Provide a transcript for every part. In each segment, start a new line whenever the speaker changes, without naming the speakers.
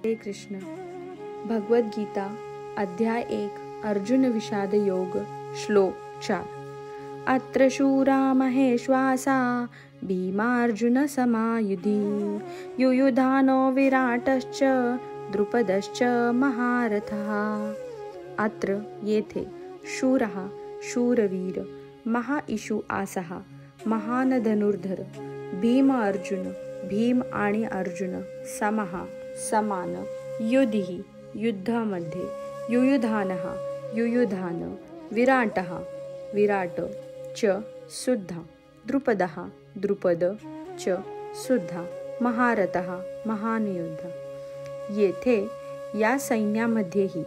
हरे कृष्ण. भगवद्गीता अध्याय 1 अर्जुन विषाद योग श्लोक 4. अत्र शूरा महेश्वासा भीमार्जुन समायुधी युयुधानो विराटश्च द्रुपदश्च महारथः. अत्र येथे शूरः शूरवीर, महाइषु आसः महान धनुर्धर, भीम अर्जुन भीम आणि अर्जुन, समः समान, युधिः युद्धामध्ये, युयुधानः युयुधान, विराटः विराट, च सुद्धा, द्रुपदः द्रुपद, च सुद्धा, महारथः महान योद्धा. येथे या सैन्यामध्येही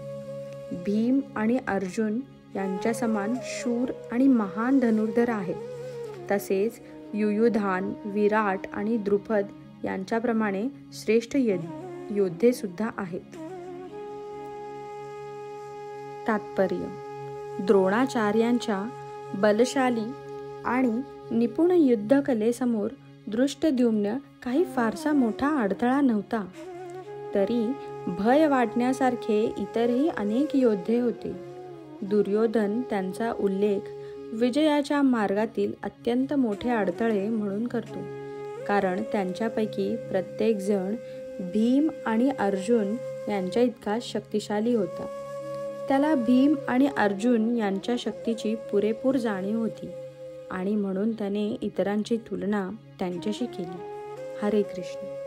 भीम आणि अर्जुन यांच्या समान शूर आणि महान धनुर्धर आहेत. तसेच युयुधान, विराट आणि द्रुपद यांच्याप्रमाणे श्रेष्ठ योद्धे सुद्धा आहेत. तात्पर्य: द्रोणाचार्यांच्या बलशाली आणि निपुण युद्धकलेसमोर धृष्टद्युम्न काही फारसा मोठा अडथळा नव्हता. तरी भय वाटण्यासारखे इतरही अनेक योद्धे होते. दुर्योधन त्यांचा उल्लेख विजयाच्या मार्गातील अत्यंत मोठे अडथळे म्हणून करतो, कारण त्यांच्यापैकी प्रत्येक जण भीम आणि अर्जुन यांच्या इतका शक्तिशाली होता. त्याला भीम आणि अर्जुन यांच्या शक्तीची पुरेपूर जाणीव होती आणि म्हणून त्याने इतरांची तुलना त्यांच्याशी केली. हरे कृष्ण.